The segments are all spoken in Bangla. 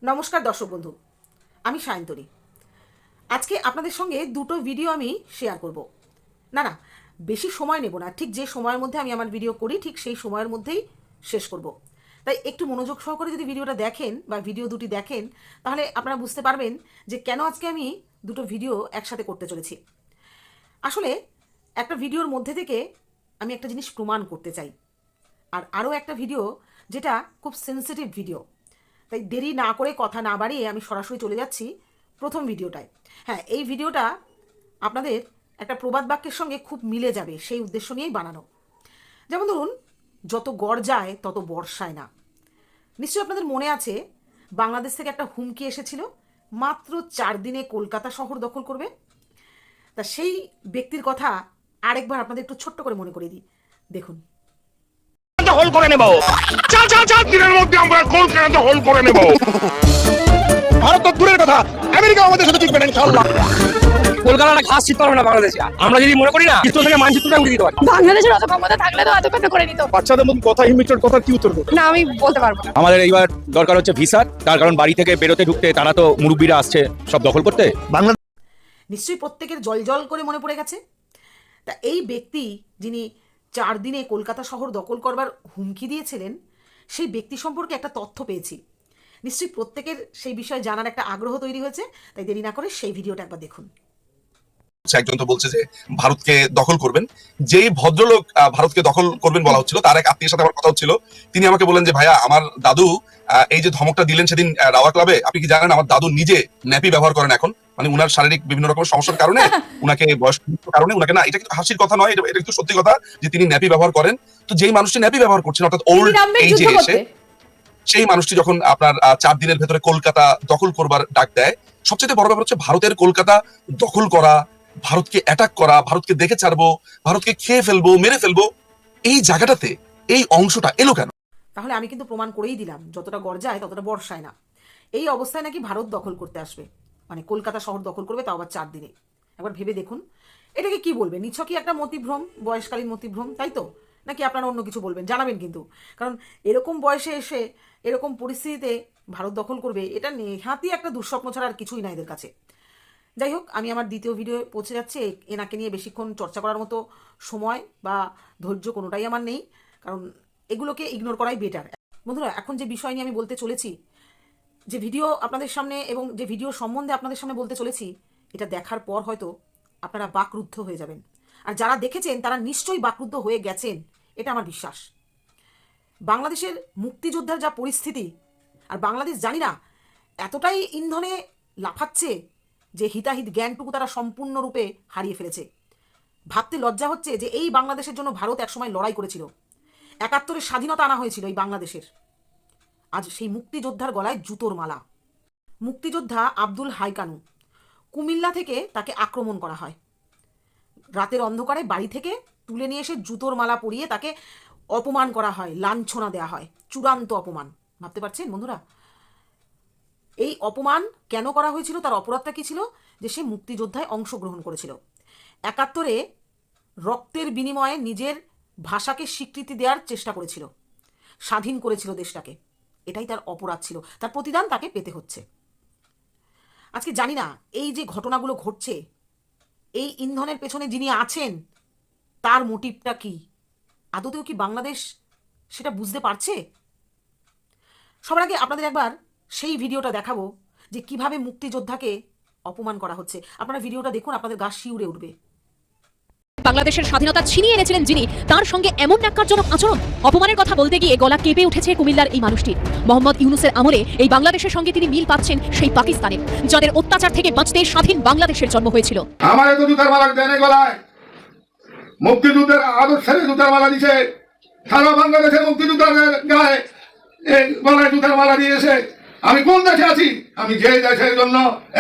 নমস্কার দর্শক বন্ধু, আমি সায়ন্তনী। আজকে আপনাদের সঙ্গে দুটো ভিডিও আমি শেয়ার করব। না, বেশি সময় নেব না। ঠিক যে সময়ের মধ্যে আমি আমার ভিডিও করি ঠিক সেই সময়ের মধ্যেই শেষ করব। তাই একটু মনোযোগ সহকারে যদি ভিডিওটা দেখেন বা ভিডিও দুটি দেখেন, তাহলে আপনারা বুঝতে পারবেন যে কেন আজকে আমি দুটো ভিডিও একসাথে করতে চলেছি। আসলে একটা ভিডিওর মধ্যে থেকে আমি একটা জিনিস প্রমাণ করতে চাই, আর আরও একটা ভিডিও যেটা খুব সেন্সিটিভ ভিডিও। তাই দেরি না করে কথা না বাড়িয়ে আমি সরাসরি চলে যাচ্ছি প্রথম ভিডিওটায়। হ্যাঁ, এই ভিডিওটা আপনাদের একটা প্রবাদ বাক্যের সঙ্গে খুব মিলে যাবে, সেই উদ্দেশ্য নিয়েই বানানো। যেমন ধরুন, যত গড় যায় তত বর্ষায় না। নিশ্চয়ই আপনাদের মনে আছে, বাংলাদেশ থেকে একটা হুমকি এসেছিল, মাত্র 4 দিনে কলকাতা শহর দখল করবে। তা সেই ব্যক্তির কথা আরেকবার আপনাদের একটু ছোট্ট করে মনে করিয়ে দিই, দেখুন। দখল করে নেব, 4 দিনের মধ্যে আমরা কলকাতা দখল করে নেব। ভারত তো দূরের কথা, আমেরিকা আমাদের সাথে টিকবে না ইনশাআল্লাহ। কলকাতাটা ঘাস ছিট পারবে না বাংলাদেশে। আমরা যদি মনে করি না, চিত্র থেকে মানচিত্রটা উঠিয়ে দিতে পারি। বাংলাদেশের অত ক্ষমতা থাকলে তো এত কথা করে নিত। বাচ্চাদের মধ্যে কথা ইমিটেট কথা কি উত্তর দেবো? না, আমি বলতে পারবো না। আমাদের এইবার দরকার হচ্ছে ভিসার, তার কারণ বাড়ি থেকে বেরোতে ঢুকতে তারা তো মুরব্বীরা আসছে সব দখল করতে। নিশ্চয়ই প্রত্যেকের জল জল করে মনে পড়ে গেছে। তা এই ব্যক্তি যিনি 4 দিনে কলকাতা শহর দখল করবার হুমকি দিয়েছিলেন, সেই ব্যক্তি সম্পর্কে একটা তথ্য পেয়েছি। নিশ্চয়ই প্রত্যেকের সেই বিষয়ে জানার একটা আগ্রহ তৈরি হয়েছে। তাই দেরি না করে সেই ভিডিওটা একবার দেখুন। একজন তো বলছে যে ভারতকে দখল করবেন। যেই ভদ্রলোক ভারতকে দখল করবেন বলা হচ্ছিল, তার এক আত্মীয়ের সাথে আমার কথা হচ্ছিল। তিনি আমাকে বলেন যে ভাইয়া, আমার দাদু এই যে ধমকটা দিলেন সেদিন রাওয়া ক্লাবে, আপনি কি জানেন আমার দাদু নিজে ন্যাপি ব্যবহার করেন এখন, মানে উনার শারীরিক বিভিন্ন রকম সমস্যার কারণে উনাকে বয়স কারণে উনাকে, না এটা কিন্তু হাসির কথা নয়, এটা কিন্তু সত্যি কথা যে তিনি ন্যাপি ব্যবহার করেন। তো যেই মানুষটি ন্যাপি ব্যবহার করছেন, অর্থাৎ ওল্ড এইজে এসে, সেই মানুষটি যখন আপনার 4 দিনের ভেতরে কলকাতা দখল করবার ডাক দেয়, সবচেয়ে বড় ব্যাপার হচ্ছে ভারতের কলকাতা দখল করা, ভারতকে অ্যাটাক করা, ভারতকে দেখে ছাড়বো, ভারতকে খেয়ে ফেলবো, মেরে ফেলবো। এই জায়গাটাতে এই অংশটা এলো কেন? তাহলে আমি কিন্তু প্রমাণ করেই দিলাম, যতটা গর্জায় ততটা বর্ষায় না। এই অবস্থায় নাকি ভারত দখল করতে আসবে, মানে কলকাতা শহর দখল করবে, তাও আবার 4 দিনে। একবার ভেবে দেখুন, এটাকে কি বলবে? নিছকই একটা মতিভ্রম, বয়সকালীন মতিভ্রম, তাই তো? নাকি আপনারা অন্য কিছু বলবেন? জানাবেন কিন্তু। কারণ এরকম বয়সে এসে এরকম পরিস্থিতিতে ভারত দখল করবে, এটা নেহাতি একটা দুঃস্বপ্ন ছাড়া আর কিছুই না এদের কাছে। যাই হোক, আমি আমার দ্বিতীয় ভিডিও পৌঁছে যাচ্ছি। এনাকে নিয়ে বেশিক্ষণ চর্চা করার মতো সময় বা ধৈর্য কোনোটাই আমার নেই, কারণ এগুলোকে ইগনোর করাই বেটার। বন্ধুরা, এখন যে বিষয় নিয়ে আমি বলতে চলেছি, যে ভিডিও আপনাদের সামনে এবং যে ভিডিও সম্বন্ধে আপনাদের সামনে বলতে চলেছি, এটা দেখার পর হয়তো আপনারা বাকরুদ্ধ হয়ে যাবেন। আর যারা দেখেছেন তারা নিশ্চয়ই বাকরুদ্ধ হয়ে গেছেন, এটা আমার বিশ্বাস। বাংলাদেশের মুক্তিযোদ্ধার যা পরিস্থিতি, আর বাংলাদেশ জানি না এতটাই ইন্ধনে লাফাচ্ছে যে হিতাহিত জ্ঞানটুকু তারা সম্পূর্ণরূপে হারিয়ে ফেলেছে। ভাবতে লজ্জা হচ্ছে যে এই বাংলাদেশের জন্য ভারত একসময় লড়াই করেছিল, 71-এর স্বাধীনতা আনা হয়েছিল এই বাংলাদেশের। আজ সেই মুক্তিযোদ্ধার গলায় জুতোর মালা। মুক্তিযোদ্ধা আব্দুল হাই কানু, কুমিল্লা থেকে তাকে আক্রমণ করা হয়। রাতের অন্ধকারে বাড়ি থেকে তুলে নিয়ে এসে জুতোর মালা পরিয়ে তাকে অপমান করা হয়, লাঞ্ছনা দেওয়া হয়, চূড়ান্ত অপমান। ভাবতে পারছেন বন্ধুরা? এই অপমান কেন করা হয়েছিল? তার অপরাধটা কী ছিল? যে সে মুক্তিযোদ্ধায় অংশগ্রহণ করেছিল। 71-এ রক্তের বিনিময়ে নিজের ভাষাকে স্বীকৃতি দেওয়ার চেষ্টা করেছিল, স্বাধীন করেছিল দেশটাকে। এটাই তার অপরাধ ছিল, তার প্রতিদান তাকে পেতে হচ্ছে। আজকে জানি না এই যে ঘটনাগুলো ঘটছে, এই ইন্ধনের পেছনে যিনি আছেন তার মোটিভটা কি? আদতেও কি বাংলাদেশ সেটা বুঝতে পারছে? সবার আগে আপনাদের একবার সেই ভিডিওটা দেখাবো যে কিভাবে মুক্তিযোদ্ধাকে অপমান করা হচ্ছে। আপনারা ভিডিওটা দেখুন, আপনাদের গা শিউরে উঠবে। বাংলাদেশের স্বাধীনতা ছিনিয়ে এনেছিলেন যিনি, তার সঙ্গে এমন ন্যাক্কারজনক আচরণ, অপমানের কথা বলতে গিয়ে গলা কেঁপে উঠেছে কুমিল্লার এই মানুষটির। মোহাম্মদ ইউনুসের আমলে এই বাংলাদেশের সঙ্গে তিনি মিল পাচ্ছেন সেই পাকিস্তানের, যাদের অত্যাচার থেকে বাঁচতে স্বাধীন বাংলাদেশের জন্ম হয়েছিল। আমার এত জুতার মালা দেয় গলায়, মুক্তিযুদ্ধের আদর্শের জুতার মালা দিছে, সারা বাংলাদেশের মুক্তিযুদ্ধের গায়ে গলায় জুতার মালা দিয়েছে। আমি কোন দেশে আছি? আমি যে দেশের জন্য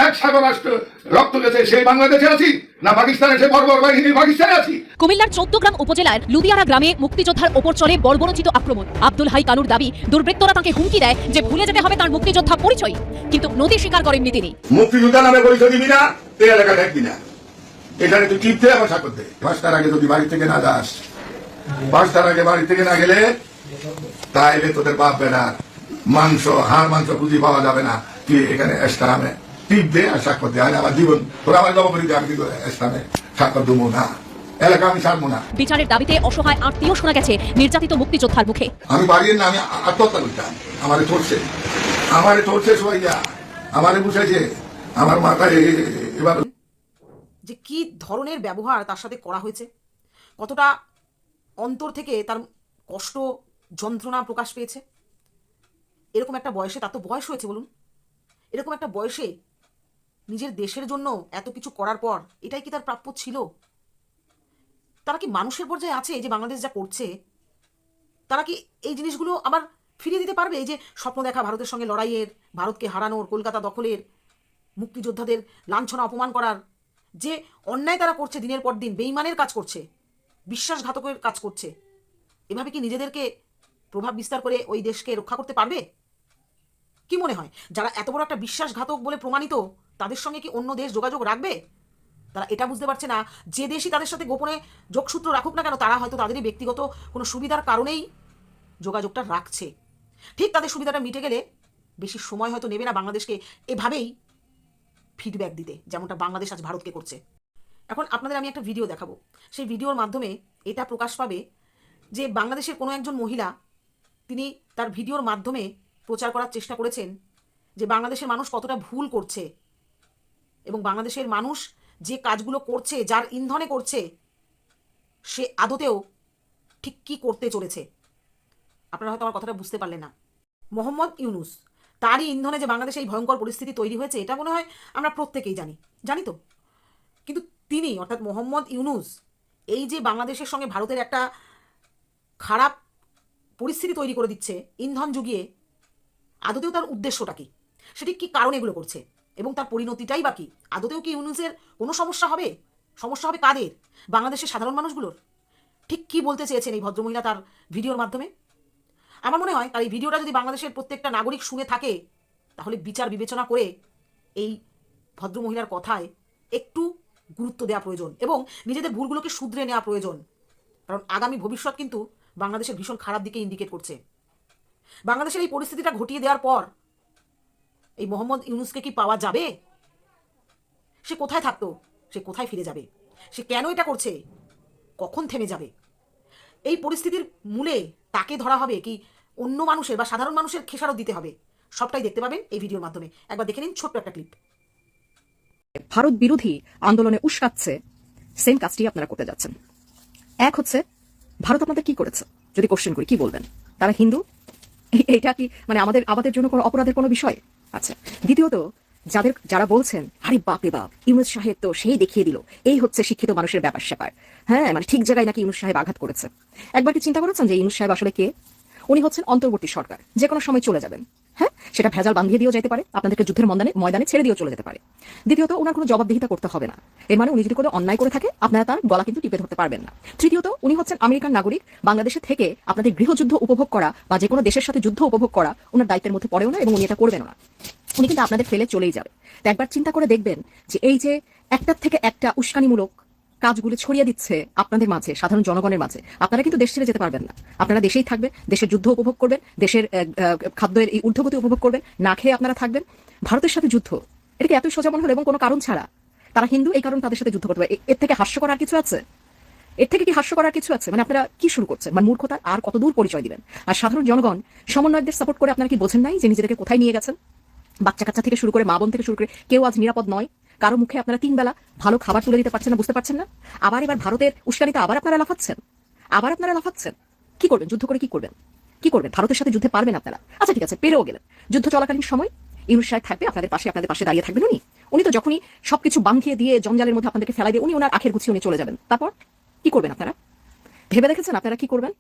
1 সাগর রাষ্ট্র রক্ত গেছে সেই বাংলাদেশে আছি, না পাকিস্তানে সে বর্বর বাহিনীর পাকিস্তানে আছি? কুমিল্লার 14 গ্রাম উপজেলার লুদিয়ারা গ্রামে মুক্তিযোদ্ধার ওপর চলে বর্বরোচিত আক্রমণ। আব্দুল হাই কানুর দাবি, দুর্বৃত্তরা তাকে হুমকি দেয় যে ভুলে যেতে হবে তার মুক্তিযোদ্ধা পরিচয়, কিন্তু নথি স্বীকার করেননি তিনি। মুক্তিযোদ্ধা নামে পরিচয় দিবি না, তুই এলাকা দেখবি না, এখানে তুই টিপতে আমার সাক্ষর দে। 5টার আগে যদি বাড়ি থেকে না যাস, 5টার আগে বাড়ি থেকে না গেলে তাইলে তোদের বাপ বেড়ার মাংস হাড় মাংস পুঁজি পাওয়া যাবে না, তুই এখানে ইসলামে টিপ দে আর স্বাক্ষর দে। আমি আমার জীবন তোরা আমার জবাবরি দিয়ে আমি কিন্তু ইসলামে স্বাক্ষর দেবো না, এলাকা আমি ছাড়বো না। বিচারের দাবিতে অসহায় আত্মীয় শোনা গেছে নির্যাতিত মুক্তিযোদ্ধার মুখে। আমি পারিয়ে না, আমি আত্মহত্যা করতাম। আমারে চলছে সবাইয়া, আমারে বুঝাইছে আমার মাথায় এবার যে কি ধরনের ব্যবহার তার সাথে করা হয়েছে, কতটা অন্তর থেকে তার কষ্ট যন্ত্রণা প্রকাশ পেয়েছে। এরকম একটা বয়সে, তার তো বয়স হয়েছে বলুন, এরকম একটা বয়সে নিজের দেশের জন্য এত কিছু করার পর এটাই কি তার প্রাপ্য ছিল? তারা কি মানুষের পর্যায়ে আছে? যে বাংলাদেশ যা করছে, তারা কি এই জিনিসগুলো আবার ফিরিয়ে দিতে পারবে? এই যে স্বপ্ন দেখা ভারতের সঙ্গে লড়াইয়ের, ভারতকে হারানোর, কলকাতা দখলের, মুক্তিযোদ্ধাদের লাঞ্ছনা অপমান করার যে অন্যায় তারা করছে, দিনের পর দিন বেইমানের কাজ করছে, বিশ্বাসঘাতকের কাজ করছে, এভাবে কি নিজেদেরকে প্রভাব বিস্তার করে ওই দেশকে রক্ষা করতে পারবে? কি মনে হয়, যারা এত বড় একটা বিশ্বাসঘাতক বলে প্রমাণিত, তাদের সঙ্গে কি অন্য দেশ যোগাযোগ রাখবে? তারা এটা বুঝতে পারছে না, যে দেশই তাদের সাথে গোপনে যোগসূত্র রাখুক না কেন, তারা হয়তো তাদেরই ব্যক্তিগত কোনো সুবিধার কারণেই যোগাযোগটা রাখছে। ঠিক তাদের সুবিধাটা মিটে গেলে বেশি সময় হয়তো নেবে না বাংলাদেশকে এভাবেই ফিডব্যাক দিতে, যেমনটা বাংলাদেশ আজ ভারতকে করছে। এখন আপনাদের আমি একটা ভিডিও দেখাবো, সেই ভিডিওর মাধ্যমে এটা প্রকাশ পাবে যে বাংলাদেশের কোনো একজন মহিলা, তিনি তার ভিডিওর মাধ্যমে প্রচার করার চেষ্টা করেছেন যে বাংলাদেশের মানুষ কতটা ভুল করছে এবং বাংলাদেশের মানুষ যে কাজগুলো করছে, যার ইন্ধনে করছে, সে আদতেও ঠিক কী করতে চলেছে। আপনারা হয়তো আমার কথাটা বুঝতে পারলেন না। মোহাম্মদ ইউনুস, তারই ইন্ধনে যে বাংলাদেশে এই ভয়ঙ্কর পরিস্থিতি তৈরি হয়েছে, এটা মনে হয় আমরা প্রত্যেকেই জানি তো। কিন্তু তিনি, অর্থাৎ মোহাম্মদ ইউনুস, এই যে বাংলাদেশের সঙ্গে ভারতের একটা খারাপ পরিস্থিতি তৈরি করে দিচ্ছে ইন্ধন জুগিয়ে, আদতেও তার উদ্দেশ্যটা কি, সেটি কি কারণে এগুলো করছে এবং তার পরিণতিটাই বা কি? আদতেও কি ইউনুসের কোনো সমস্যা হবে? সমস্যা হবে কাদের? বাংলাদেশের সাধারণ মানুষগুলোর। ঠিক কি বলতে চেয়েছেন এই ভদ্রমহিলা তার ভিডিওর মাধ্যমে? আমার মনে হয় তার এই ভিডিওটা যদি বাংলাদেশের প্রত্যেকটা নাগরিক শুনে থাকে, তাহলে বিচার বিবেচনা করে এই ভদ্রমহিলার কথায় একটু গুরুত্ব দেওয়া প্রয়োজন এবং নিজেদের ভুলগুলোকে শুধরে নেওয়া প্রয়োজন। কারণ আগামী ভবিষ্যৎ কিন্তু বাংলাদেশের ভীষণ খারাপ দিকে ইন্ডিকেট করছে। বাংলাদেশের এই পরিস্থিতিটা ঘটিয়ে দেওয়ার পর এই মোহাম্মদ ইউনুসকে কি পাওয়া যাবে? সে কোথায় থাকতো? সে কোথায় ফিরে যাবে? সে কেন এটা করছে? কখন থেমে যাবে? এই পরিস্থিতির মূলে তাকে ধরা হবে কি অন্য মানুষের বা সাধারণ মানুষের খেসারত দিতে হবে? সবটাই দেখতে পাবেন এই ভিডিওর মাধ্যমে। একবার দেখে নিন ছোট্ট একটা ক্লিপ। ভারত বিরোধী আন্দোলনে উস্কাচ্ছে, সেম কাজটি আপনারা করতে যাচ্ছেন। এক হচ্ছে, ভারত আপনাদের কি করেছে যদি কোশ্চেন করি, কি বলবেন? তারা হিন্দু? এটা কি মানে আমাদের জন্য কোনো অপরাধের কোনো বিষয়? আচ্ছা, দ্বিতীয়ত, যারা বলছেন আরে বাপ রে বাপ, ইউনুস সাহেব তো সেই দেখিয়ে দিল, এই হচ্ছে শিক্ষিত মানুষের ব্যাপার স্যাপার, হ্যাঁ মানে ঠিক জায়গায় নাকি ইউনুস সাহেব আঘাত করেছে। একবার কি চিন্তা করেছেন যে ইউনুস সাহেব আসলে কে? উনি হচ্ছেন অন্তর্বর্তী সরকার, যে কোনো সময় চলে যাবেন। হ্যাঁ, সেটা ভেজাল বাঁধিয়ে দিয়েও যেতে পারে, আপনাদেরকে যুদ্ধের ময়দানে ছেড়ে দিয়েও চলে যেতে পারে। দ্বিতীয়ত, ওনার কোনো জবাবদিহিতা করতে হবে না। এর মানে উনি যদি কোনো অন্যায় করে থাকে, আপনারা তার গলা কিন্তু টিপে ধরতে পারবেন না। তৃতীয়ত, উনি হচ্ছেন আমেরিকান নাগরিক, বাংলাদেশে থেকে আপনাদের গৃহযুদ্ধ উপভোগ করা বা যে কোনো দেশের সাথে যুদ্ধ উপভোগ করা ওনার দায়িত্বের মধ্যে পড়েও না এবং উনি এটা করবেনও না। উনি কিন্তু আপনাদের ফেলে চলেই যাবে। তো একবার চিন্তা করে দেখবেন যে এই যে একটার থেকে একটা উস্কানিমূলক কাজগুলো ছড়িয়ে দিচ্ছে আপনাদের মাঝে, সাধারণ জনগণের মাঝে, আপনারা কিন্তু দেশ ছেড়ে যেতে পারবেন না। আপনারা দেশেই থাকবেন, দেশের যুদ্ধ উপভোগ করবেন, দেশের খাদ্যের এই ঊর্ধ্বগতি উপভোগ করবেন, না খেয়ে আপনারা থাকবেন। ভারতের সাথে যুদ্ধ, এটাকে এতই সোজা মনে হলো এবং কোনো কারণ ছাড়া। তারা হিন্দু, এই কারণে তাদের সাথে যুদ্ধ করতে পারে। এর থেকে হাস্য করার কিছু আছে? এর থেকে কি হাস্য করার কিছু আছে? মানে আপনারা কি শুরু করছেন? মানে মূর্খতার আর কত দূর পরিচয় দিবেন? আর সাধারণ জনগণ সমন্বয়কদের সাপোর্ট করে আপনারা কি বোঝেন নাই যে নিজেদেরকে কোথায় নিয়ে গেছেন? বাচ্চা কাচ্চা থেকে শুরু করে মা বোন থেকে শুরু করে কেউ আজ নিরাপদ নয়। কারো মুখে আপনারা 3 বেলা ভালো খাবার তুলে দিতে পারছেন না, বুঝতে পারছেন না? আবার এবার ভারতের উস্কানিতে আবার আপনারা লাফাচ্ছেন। কি করবেন? যুদ্ধ করে কি করবেন? ভারতের সাথে যুদ্ধে পারবেন আপনারা? আচ্ছা ঠিক আছে, পেরেও গেলেন। যুদ্ধ চলাকালীন সময় ইউনুস সাহেব থাকবে আপনাদের পাশে দাঁড়িয়ে থাকবেন। উনি তো যখনই সবকিছু বাঁধিয়ে দিয়ে জঞ্জালের মধ্যে আপনাদেরকে ফেলাই দিয়ে উনি ওনার আখের গুছিয়ে উনি চলে যাবেন। তারপর কি করবেন আপনারা? ভেবে দেখেছেন আপনারা কি করবেন?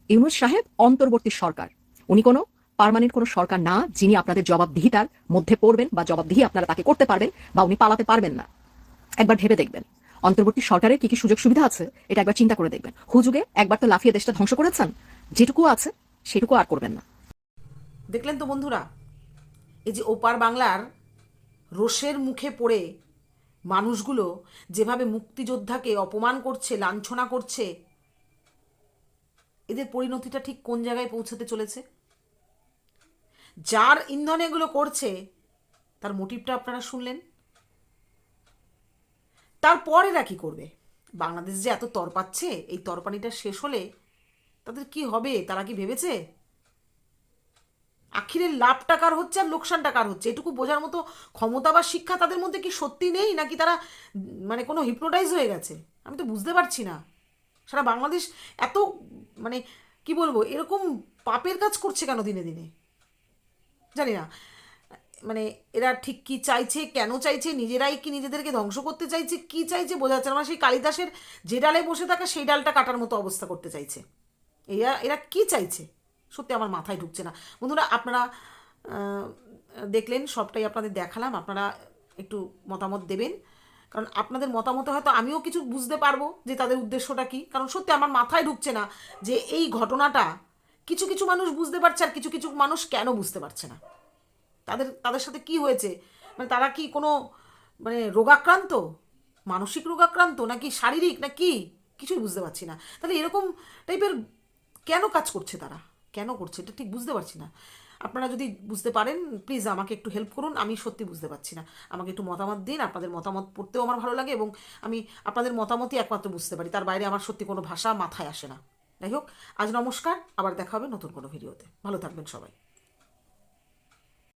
ইউনুস সাহেব অন্তর্বর্তী সরকার, উনি কোনো পার্মানেন্ট কোনো সরকার না যিনি আপনাদের জবাবদিহিতার মধ্যে পড়বেন বা জবাবদিহি আপনারা তাকে করতে পারবেন বা উনি পালাতে পারবেন না। একবার ভেবে দেখবেন অন্তর্বর্তী সরকারের কি কি সুযোগ সুবিধা আছে, এটা একবার চিন্তা করে দেখবেন। হুজুগে একবার তো লাফিয়ে দেশটা ধ্বংস করেছেন, যেটুকু আছে সেটুকু আর করবেন না। দেখলেন তো বন্ধুরা, এই যে ওপার বাংলার রোষের মুখে পড়ে মানুষগুলো যেভাবে মুক্তিযোদ্ধাকে অপমান করছে, লাঞ্ছনা করছে, এদের পরিণতিটা ঠিক কোন জায়গায় পৌঁছতে চলেছে। যার ইন্ধনে এগুলো করছে তার মোটিভটা আপনারা শুনলেন। তারপর এরা কি করবে? বাংলাদেশ যে এত তরপাচ্ছে, এই তরপানিটা শেষ হলে তাদের কি হবে তারা কি ভেবেছে? আখিরের লাভটা কার হচ্ছে আর লোকসানটা কার হচ্ছে, এটুকু বোঝার মতো ক্ষমতা বা শিক্ষা তাদের মধ্যে কি সত্যি নেই, নাকি তারা মানে কোনো হিপনোটাইজ হয়ে গেছে? আমি তো বুঝতে পারছি না। সারা বাংলাদেশ এত মানে কি বলবো, এরকম পাপের কাজ করছে কেন দিনে দিনে জানি না। মানে এরা ঠিক কি চাইছে, কেন চাইছে, নিজেরাই কি নিজেদেরকে ধ্বংস করতে চাইছে, কি চাইছে বোঝা যাচ্ছে না। মানে সেই কালিদাসের যে ডালে বসে থাকা সেই ডালটা কাটার মতো অবস্থা করতে চাইছে। এরা কি চাইছে সত্যি আমার মাথায় ঢুকছে না। বন্ধুরা, আপনারা দেখলেন, সবটাই আপনাদের দেখালাম, আপনারা একটু মতামত দেবেন, কারণ আপনাদের মতামতে হয়তো আমিও কিছু বুঝতে পারবো যে তাদের উদ্দেশ্যটা কি। কারণ সত্যি আমার মাথায় ঢুকছে না যে এই ঘটনাটা কিছু কিছু মানুষ বুঝতে পারছে আর কিছু কিছু মানুষ কেন বুঝতে পারছে না। তাদের সাথে কি হয়েছে, মানে তারা কি কোনো মানে রোগাক্রান্ত, মানসিক রোগাক্রান্ত, নাকি শারীরিক, না কি, কিছুই বুঝতে পারছি না। তাহলে এরকম টাইপের কেন কাজ করছে তারা, কেন করছে এটা ঠিক বুঝতে পারছি না। আপনারা যদি বুঝতে পারেন প্লিজ আমাকে একটু হেল্প করুন, আমি সত্যি বুঝতে পারছি না। আমাকে একটু মতামত দিন, আপনাদের মতামত পড়তেও আমার ভালো লাগে এবং আমি আপনাদের মতামতই একমাত্র বুঝতে পারি, তার বাইরে আমার সত্যি কোনো ভাষা মাথায় আসে না। যাই হোক, আজ নমস্কার, আবার দেখা হবে নতুন কোনো ভিডিওতে। ভালো থাকবেন সবাই।